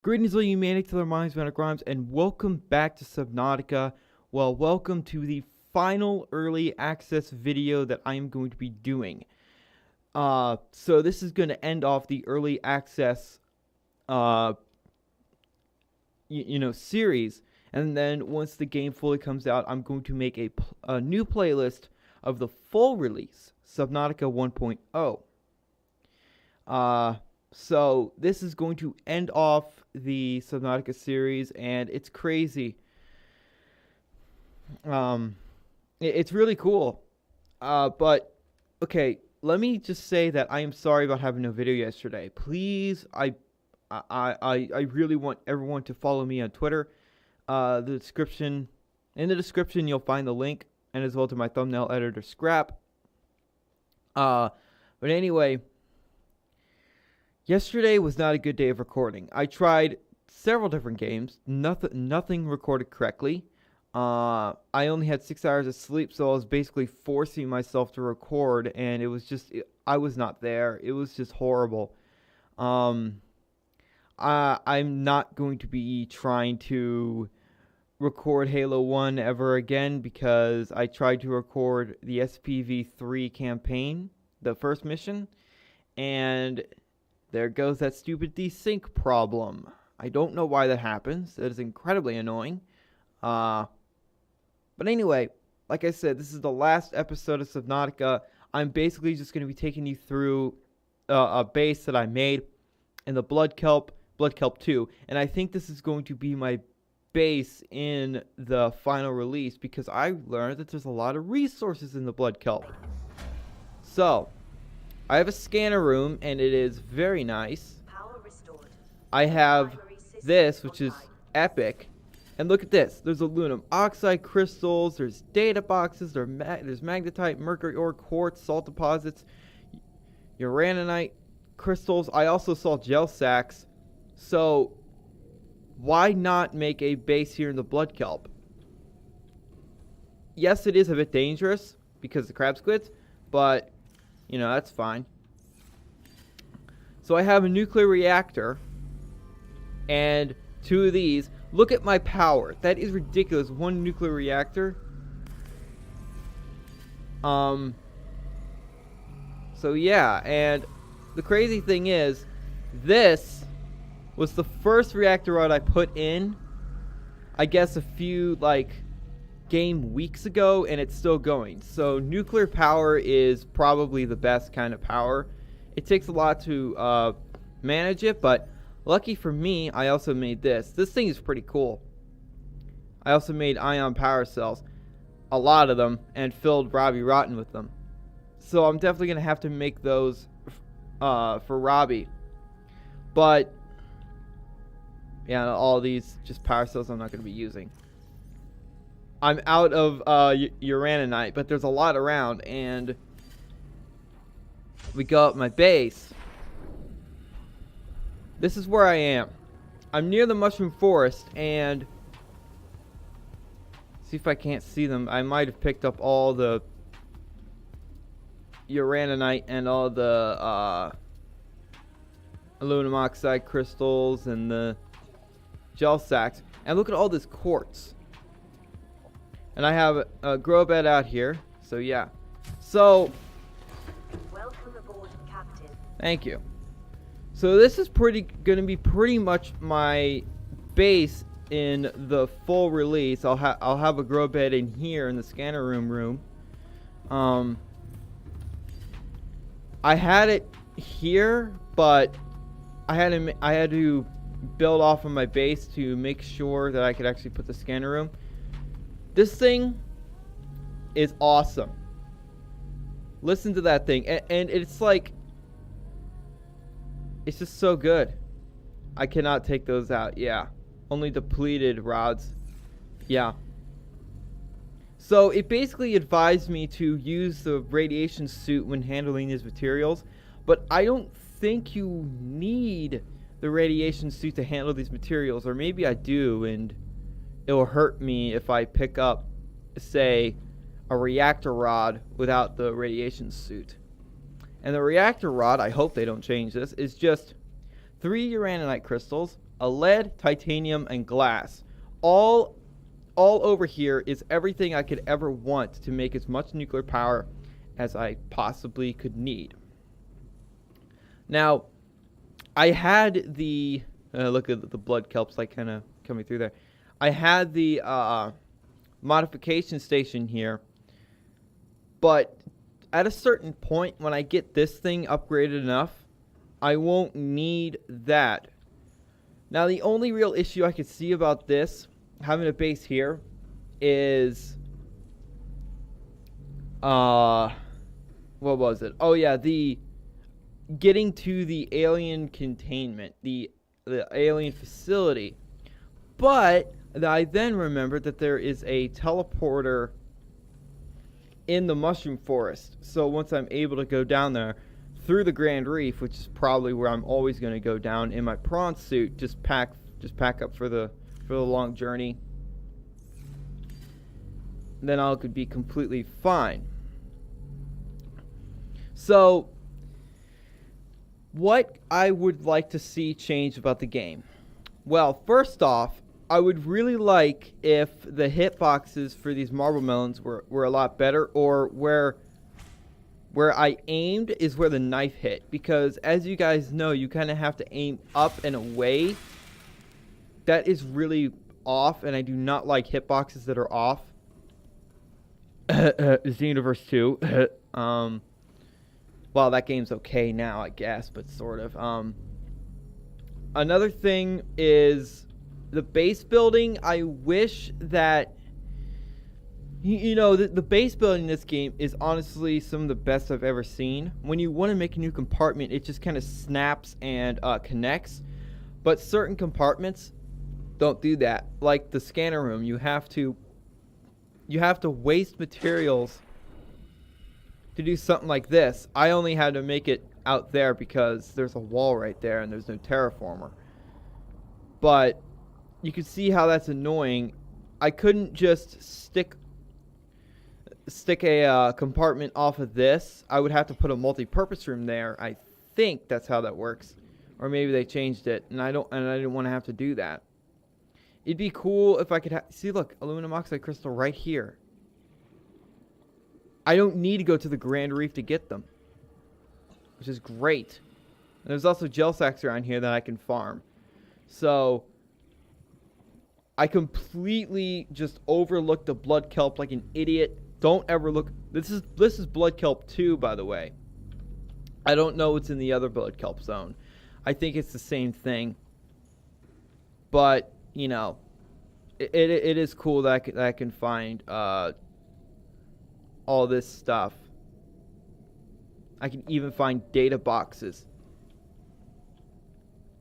Greetings, all you Manic to their minds, Manic Rhymes, and welcome back to Subnautica. Well, welcome to the final early access video that I am going to be doing. So this is going to end off the early access, series, and then once the game fully comes out, I'm going to make a new playlist of the full release, Subnautica 1.0. So this is going to end off the Subnautica series, and it's crazy. It's really cool. But okay, let me just say that I am sorry about having no video yesterday. Please, I really want everyone to follow me on Twitter. In the description, you'll find the link, and as well to my thumbnail editor, Scrap. But anyway. Yesterday was not a good day of recording. I tried several different games. Nothing recorded correctly. I only had 6 hours of sleep, so I was basically forcing myself to record, and it was just, I was not there. It was just horrible. I'm not going to be trying to record Halo 1 ever again because I tried to record the SPV3 campaign, the first mission, and there goes that stupid desync problem. I don't know why that happens. That is incredibly annoying. But anyway, like I said, this is the last episode of Subnautica. I'm basically just going to be taking you through a base that I made in the Blood Kelp 2. And I think this is going to be my base in the final release because I learned that there's a lot of resources in the Blood Kelp. So I have a scanner room, and it is very nice. I have this, which is epic. And look at this. There's aluminum oxide crystals. There's data boxes. There's magnetite, mercury ore, quartz, salt deposits, uraninite crystals. I also saw gel sacks. So why not make a base here in the Blood Kelp? Yes, it is a bit dangerous because of the crab squids, but you know, that's fine. So I have a nuclear reactor and 2 of these. Look at my power. That is ridiculous. 1 nuclear reactor. So yeah, and the crazy thing is, this was the first reactor rod I put in, I guess a few, game weeks ago, and it's still going. So nuclear power is probably the best kind of power. It takes a lot to manage it, but lucky for me, I also made this. This thing is pretty cool. I also made ion power cells, a lot of them, and filled Robbie Rotten with them. So I'm definitely going to have to make those for Robbie. But yeah, all these just power cells I'm not going to be using. I'm out of uraninite, but there's a lot around, and we go up my base. This is where I am. I'm near the mushroom forest, and see if I can't see them. I might have picked up all the uraninite and all the aluminum oxide crystals and the gel sacks. And look at all this quartz. And I have a grow bed out here, so yeah. So, welcome aboard, Captain. Thank you. So this is gonna be pretty much my base in the full release. I'll have a grow bed in here in the scanner room. I had it here, but I had to build off of my base to make sure that I could actually put the scanner room. This thing is awesome. Listen to that thing. And it's like, it's just so good. I cannot take those out. Yeah. Only depleted rods. Yeah. So it basically advised me to use the radiation suit when handling these materials. But I don't think you need the radiation suit to handle these materials. Or maybe I do, and it will hurt me if I pick up, say, a reactor rod without the radiation suit. And the reactor rod, I hope they don't change this, is just 3 uraninite crystals, a lead, titanium, and glass. All over here is everything I could ever want to make as much nuclear power as I possibly could need. Now, I had the look at the blood kelps like kind of coming through there. I had the modification station here, but at a certain point when I get this thing upgraded enough, I won't need that. Now, the only real issue I could see about this, having a base here, is what was it? Oh yeah, the getting to the alien containment, the alien facility. But I then remembered that there is a teleporter in the mushroom forest. So once I'm able to go down there through the Grand Reef, which is probably where I'm always going to go down in my prawn suit, just pack up for the long journey, then I could be completely fine. So what I would like to see change about the game. Well, first off, I would really like if the hitboxes for these marble melons were a lot better, or where I aimed is where the knife hit. Because as you guys know, you kind of have to aim up and away. That is really off, and I do not like hitboxes that are off. Xenoverse 2. Well, that game's okay now, I guess, but sort of. Another thing is the base building. I wish that, the base building in this game is honestly some of the best I've ever seen. When you want to make a new compartment, it just kind of snaps and connects. But certain compartments don't do that. Like the scanner room, you have to waste materials to do something like this. I only had to make it out there because there's a wall right there and there's no terraformer. But you can see how that's annoying. I couldn't just stick a compartment off of this. I would have to put a multi-purpose room there. I think that's how that works, or maybe they changed it, and I didn't want to have to do that. It'd be cool if I could see. Look, aluminum oxide crystal right here. I don't need to go to the Grand Reef to get them, which is great. And there's also gel sacks around here that I can farm. So I completely just overlooked the blood kelp like an idiot. Don't ever look. This is blood kelp 2, by the way. I don't know what's in the other blood kelp zone. I think it's the same thing. But it is cool that I can find all this stuff. I can even find data boxes.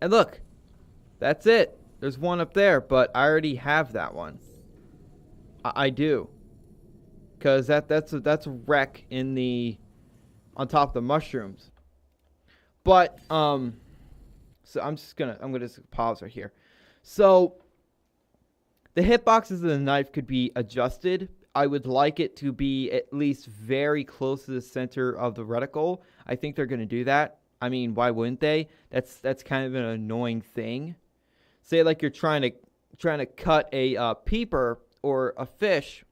And look, that's it. There's one up there, but I already have that one. I do. Because that's a wreck on top of the mushrooms. But so I'm gonna just pause right here. So the hitboxes of the knife could be adjusted. I would like it to be at least very close to the center of the reticle. I think they're gonna do that. I mean, why wouldn't they? That's kind of an annoying thing. Say like you're trying to cut a peeper or a fish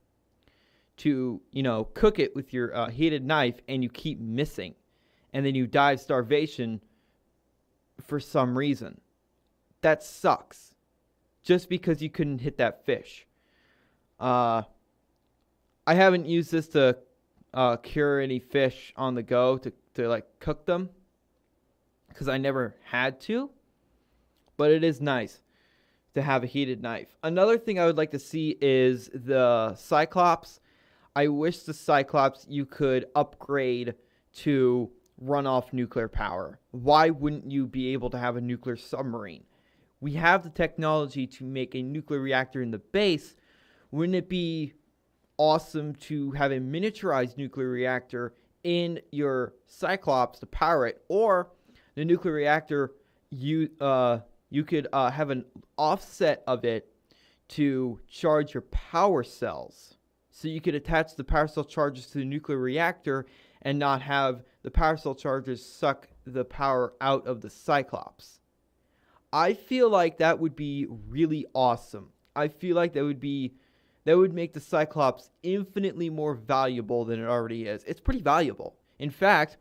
to cook it with your heated knife, and you keep missing, and then you die of starvation for some reason. That sucks. Just because you couldn't hit that fish. I haven't used this to cure any fish on the go to like cook them, because I never had to. But it is nice to have a heated knife. Another thing I would like to see is the Cyclops. I wish the Cyclops you could upgrade to run off nuclear power. Why wouldn't you be able to have a nuclear submarine? We have the technology to make a nuclear reactor in the base. Wouldn't it be awesome to have a miniaturized nuclear reactor in your Cyclops to power it? Or the nuclear reactor, you could have an offset of it to charge your power cells. So you could attach the power cell chargers to the nuclear reactor and not have the power cell chargers suck the power out of the Cyclops. I feel like that would be really awesome. I feel like that would make the Cyclops infinitely more valuable than it already is. It's pretty valuable. In fact,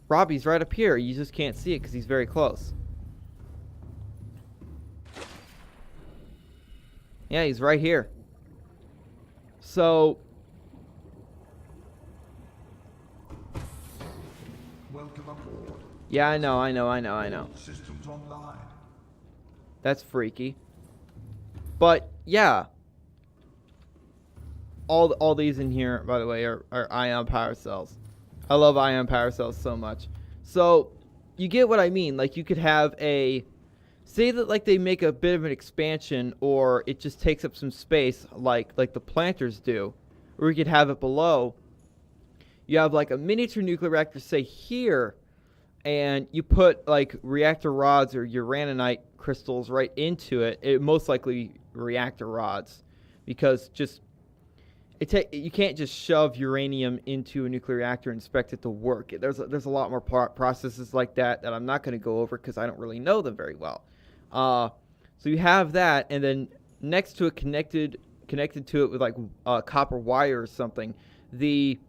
Robbie's right up here. You just can't see it because he's very close. Yeah, he's right here. So, welcome aboard. yeah, I know. Systems online. That's freaky. But yeah, all these in here, by the way, are ion power cells. I love ion power cells so much. So you get what I mean. Like, you could have say that like they make a bit of an expansion, or it just takes up some space, like the planters do, or you could have it below. You have like a miniature nuclear reactor, say here, and you put like reactor rods or uraninite crystals right into it. It most likely reactor rods, because just you can't just shove uranium into a nuclear reactor and expect it to work. There's a lot more processes like that I'm not going to go over because I don't really know them very well. So you have that, and then next to it, connected to it with like copper wire or something, the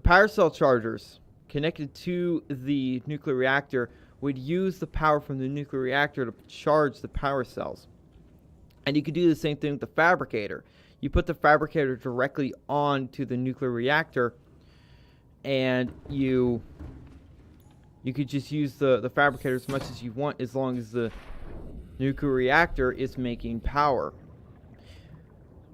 power cell chargers connected to the nuclear reactor would use the power from the nuclear reactor to charge the power cells. And you could do the same thing with the fabricator. You put the fabricator directly onto the nuclear reactor, and you could just use the fabricator as much as you want, as long as the nuclear reactor is making power.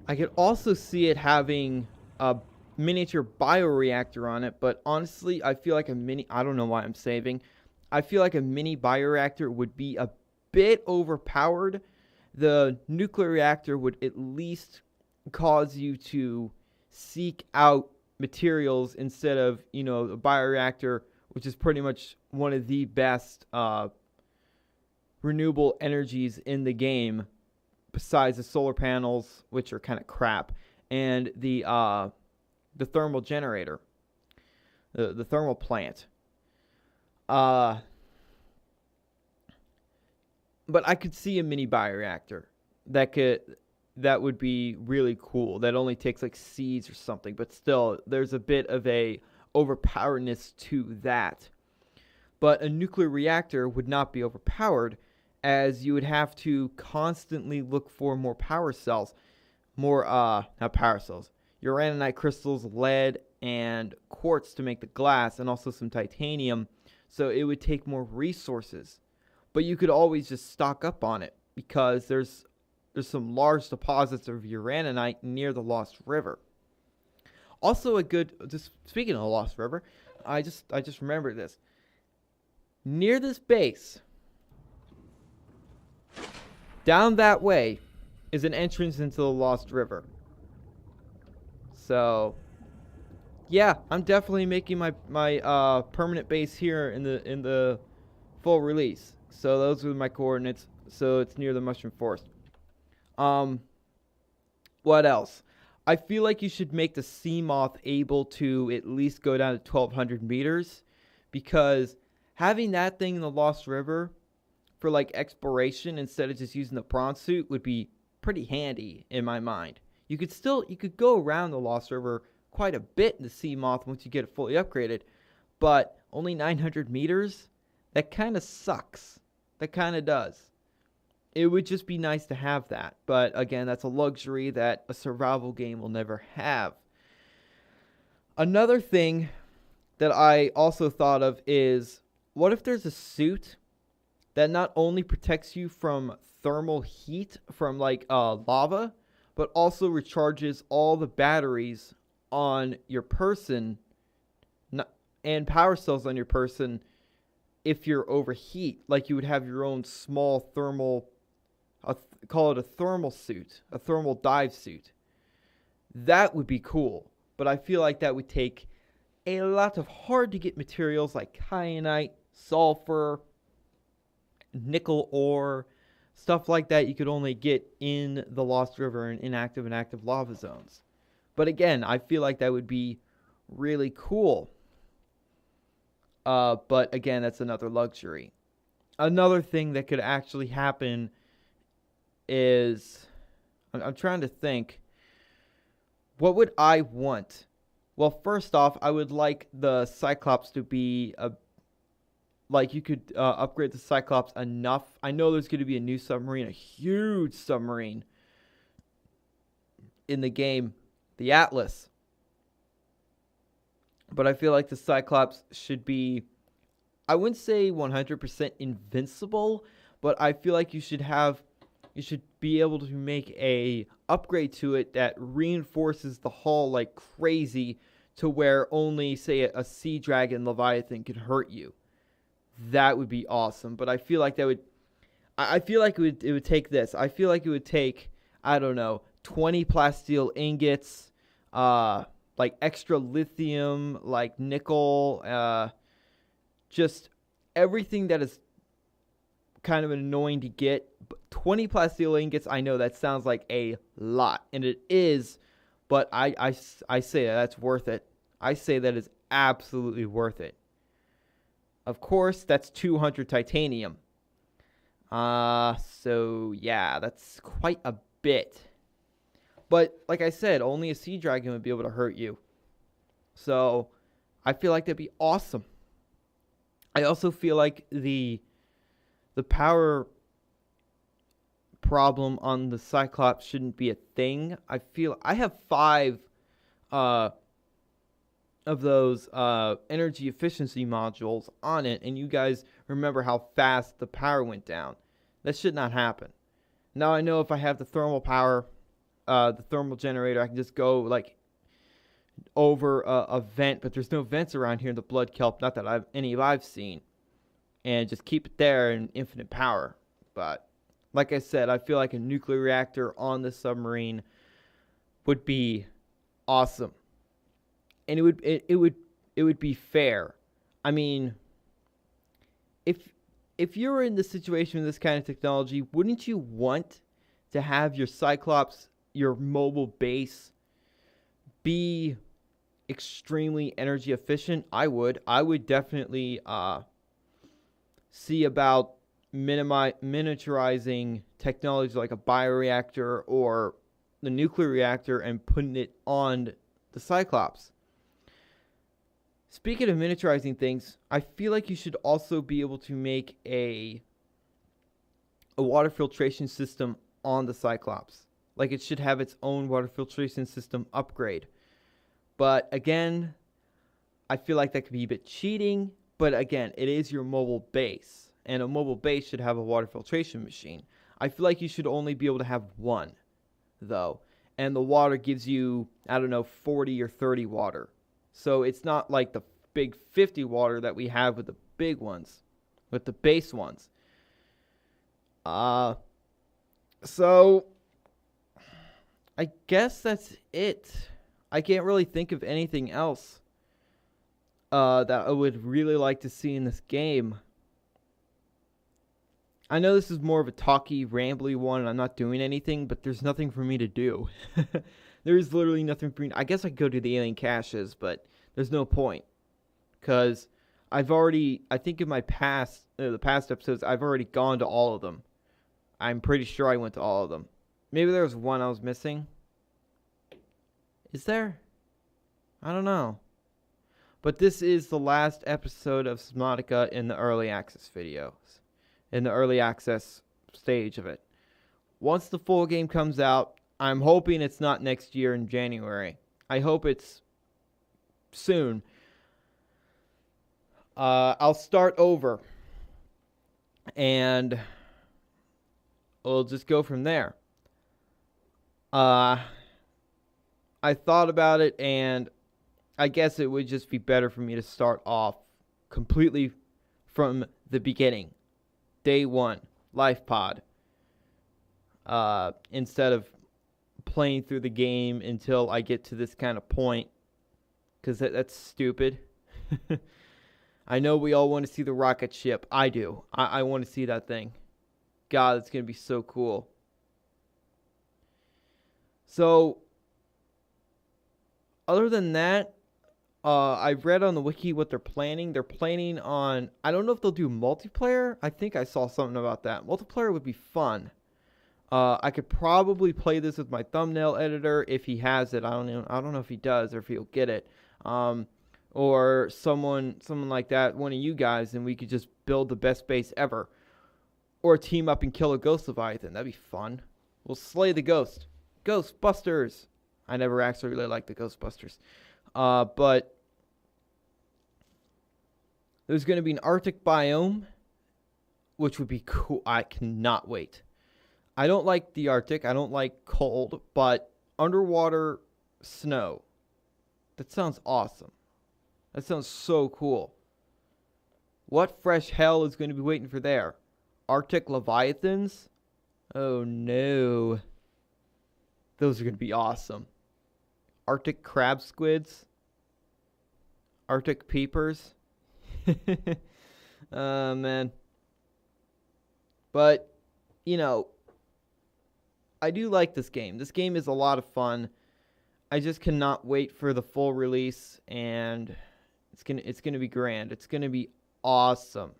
I could also see it having a miniature bioreactor on it, but honestly, I feel like I don't know why I'm saving. I feel like a mini bioreactor would be a bit overpowered. The nuclear reactor would at least cause you to seek out materials instead of, a bioreactor, which is pretty much one of the best renewable energies in the game, besides the solar panels, which are kind of crap, and the thermal generator, the thermal plant. But I could see a mini bioreactor that would be really cool. That only takes like seeds or something, but still, there's a bit of a overpoweredness to that. But a nuclear reactor would not be overpowered, as you would have to constantly look for more power cells, not power cells, uraninite crystals, lead, and quartz to make the glass, and also some titanium. So it would take more resources. But you could always just stock up on it, because there's some large deposits of uraninite near the Lost River. Also just speaking of the Lost River, I just remembered this. Near this base, down that way, is an entrance into the Lost River. So, yeah, I'm definitely making my permanent base here in the full release. So those are my coordinates. So it's near the Mushroom Forest. What else? I feel like you should make the sea moth able to at least go down to 1,200 meters, because having that thing in the Lost River for like exploration instead of just using the prawn suit would be pretty handy in my mind. You could go around the Lost River quite a bit in the sea moth once you get it fully upgraded, but only 900 meters? That kind of sucks. That kind of does. It would just be nice to have that. But again, that's a luxury that a survival game will never have. Another thing that I also thought of is, what if there's a suit that not only protects you from thermal heat from like lava, but also recharges all the batteries on your person and power cells on your person if you're overheat. Like, you would have your own small thermal, call it a thermal suit, a thermal dive suit. That would be cool, but I feel like that would take a lot of hard to get materials like kyanite, sulfur, nickel ore, stuff like that you could only get in the Lost River and inactive and active lava zones. But again, I feel like that would be really cool. But again, that's another luxury. another thing that could actually happen is, I'm trying to think, what would I want? Well, first off, I would like the Cyclops to be like you could upgrade the Cyclops enough. I know there's going to be a new submarine, a huge submarine in the game, the Atlas. But I feel like the Cyclops should be, I wouldn't say 100% invincible, but I feel like you should be able to make a upgrade to it that reinforces the hull like crazy, to where only, say, a Sea Dragon Leviathan can hurt you. That would be awesome. But I feel like I feel like it would take this. I feel like it would take, I don't know, 20 plasteel ingots, like extra lithium, like nickel, just everything that is kind of annoying to get. But 20 plasteel ingots, I know that sounds like a lot, and it is, but I say that's worth it. I say that is absolutely worth it. Of course, that's 200 titanium. So yeah, that's quite a bit. But like I said, only a Sea Dragon would be able to hurt you. So I feel like that'd be awesome. I also feel like the power problem on the Cyclops shouldn't be a thing. I have 5 of those energy efficiency modules on it, and you guys remember how fast the power went down. That should not happen. Now I know if I have the thermal power, the thermal generator, I can just go like over a vent, but there's no vents around here in the Blood Kelp, not that I've seen, and just keep it there in infinite power. But like I said, I feel like a nuclear reactor on the submarine would be awesome, and it would be fair. I mean, if you're in the situation with this kind of technology, wouldn't you want to have your Cyclops, your mobile base, be extremely energy efficient? I would definitely see about miniaturizing technology like a bioreactor or the nuclear reactor and putting it on the Cyclops. Speaking of miniaturizing things, I feel like you should also be able to make a water filtration system on the Cyclops. Like, it should have its own water filtration system upgrade. But again, I feel like that could be a bit cheating. But again, it is your mobile base, and a mobile base should have a water filtration machine. I feel like you should only be able to have one, though. And the water gives you, I don't know, 40 or 30 water. So it's not like the big 50 water that we have with the big ones, with the base ones. So I guess that's it. I can't really think of anything else that I would really like to see in this game. I know this is more of a talky, rambly one, and I'm not doing anything, but there's nothing for me to do. There's literally nothing for me. I guess I could go to the alien caches, but there's no point. Because I think in my the past episodes, I've already gone to all of them. I'm pretty sure I went to all of them. Maybe there was one I was missing. Is there? I don't know. But this is the last episode of Subnautica in the early access videos. In the early access stage of it. Once the full game comes out, I'm hoping it's not next year in January. I hope it's soon. I'll start over. And we'll just go from there. I thought about it, and I guess it would just be better for me to start off completely from the beginning. Day 1, life pod. Instead of playing through the game until I get to this kind of point. Because that's stupid. I know we all want to see the rocket ship. I do. I want to see that thing. God, it's going to be so cool. So, other than that, I've read on the wiki what they're planning. They're planning on, I don't know if they'll do multiplayer. I think I saw something about that. Multiplayer would be fun. I could probably play this with my thumbnail editor if he has it. I don't know if he does or if he'll get it. Or someone like that, one of you guys, and we could just build the best base ever. Or team up and kill a ghost leviathan. That'd be fun. We'll slay the ghost. Ghostbusters. I never actually really liked the Ghostbusters. But there's going to be an Arctic biome, which would be cool. I cannot wait. I don't like the Arctic. I don't like cold, but underwater snow. That sounds awesome. That sounds so cool. What fresh hell is going to be waiting for there? Arctic leviathans? Oh no. Those are going to be awesome. Arctic crab squids? Arctic peepers? Man. But, you know, I do like this game. This game is a lot of fun. I just cannot wait for the full release, and it's gonna be grand. It's gonna be awesome.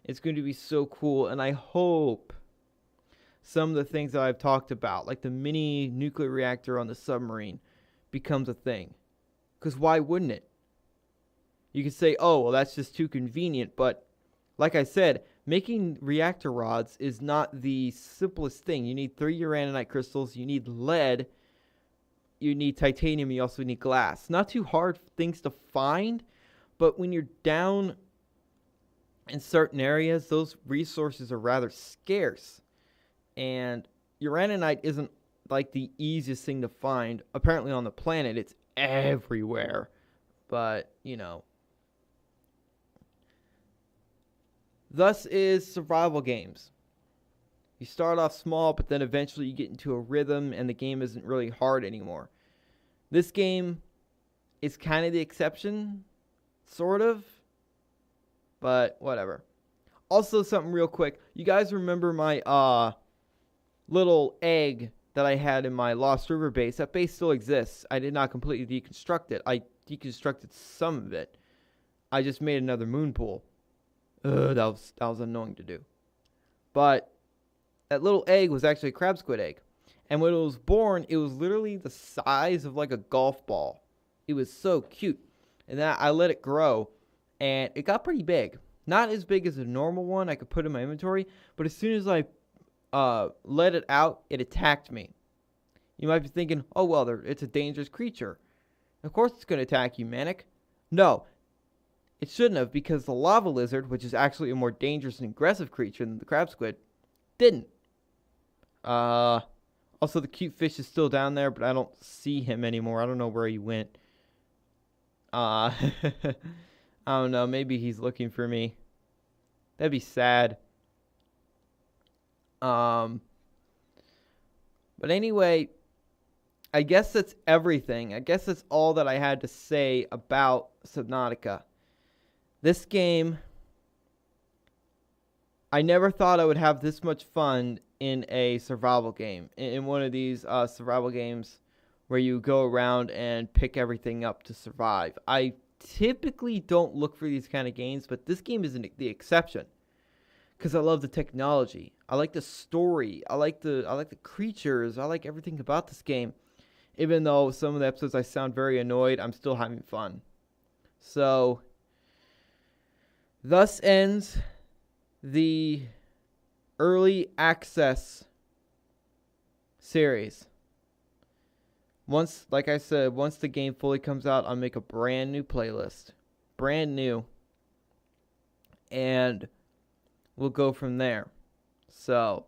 It's going to be so cool, and I hope some of the things that I've talked about, like the mini nuclear reactor on the submarine, becomes a thing. Because why wouldn't it? You could say, oh, well, that's just too convenient, but like I said, making reactor rods is not the simplest thing. You need 3 uraninite crystals, you need lead, you need titanium, you also need glass. Not too hard things to find, but when you're down in certain areas, those resources are rather scarce. And uraninite isn't like the easiest thing to find. Apparently on the planet, it's everywhere. But, you know. Thus is survival games. You start off small, but then eventually you get into a rhythm and the game isn't really hard anymore. This game is kind of the exception, sort of. But whatever. Also, something real quick. You guys remember my little egg that I had in my Lost River base? That base still exists. I did not completely deconstruct it. I deconstructed some of it. I just made another moon pool. That was annoying to do. But that little egg was actually a crab squid egg. And when it was born, it was literally the size of like a golf ball. It was so cute. And then I let it grow. And it got pretty big. Not as big as a normal one I could put in my inventory. But as soon as I let it out, it attacked me. You might be thinking, oh, well, it's a dangerous creature. Of course it's going to attack you, Manic. No, it shouldn't have, because the lava lizard, which is actually a more dangerous and aggressive creature than the crab squid, didn't. Also, the cute fish is still down there, but I don't see him anymore. I don't know where he went. I don't know. Maybe he's looking for me. That'd be sad. But anyway, I guess that's everything. I guess that's all that I had to say about Subnautica. This game, I never thought I would have this much fun in a survival game. In one of these survival games where you go around and pick everything up to survive. I typically don't look for these kind of games, but this game is the exception. Because I love the technology. I like the story. I like the creatures. I like everything about this game. Even though some of the episodes I sound very annoyed, I'm still having fun. So, thus ends the early access series. Like I said, once the game fully comes out, I'll make a brand new playlist. Brand new. And we'll go from there. So,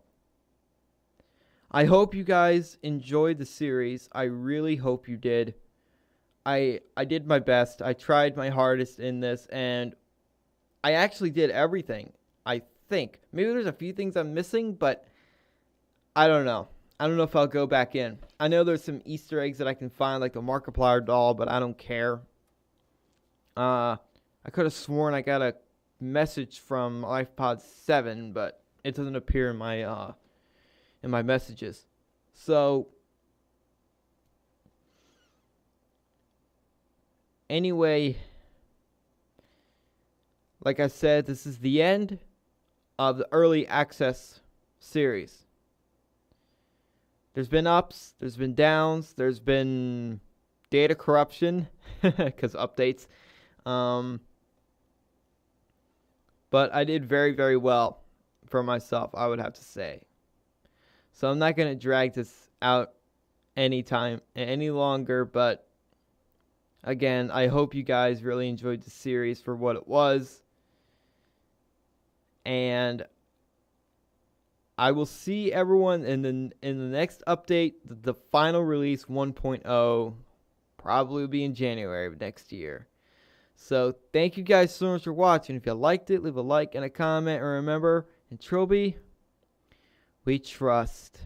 I hope you guys enjoyed the series. I really hope you did. I did my best. I tried my hardest in this, and I actually did everything, I think. Maybe there's a few things I'm missing, but I don't know. I don't know if I'll go back in. I know there's some Easter eggs that I can find, like the Markiplier doll, but I don't care. I could have sworn I got a message from LifePod 7, but it doesn't appear in my messages. So, Anyway, like I said, this is the end of the early access series. There's been ups, there's been downs, there's been data corruption because updates. But I did very, very well for myself, I would have to say. So I'm not going to drag this out any longer, but again, I hope you guys really enjoyed the series for what it was. And I will see everyone in the next update, the final release 1.0, probably will be in January of next year. So thank you guys so much for watching. If you liked it, leave a like and a comment. And remember, in Trilby, we trust.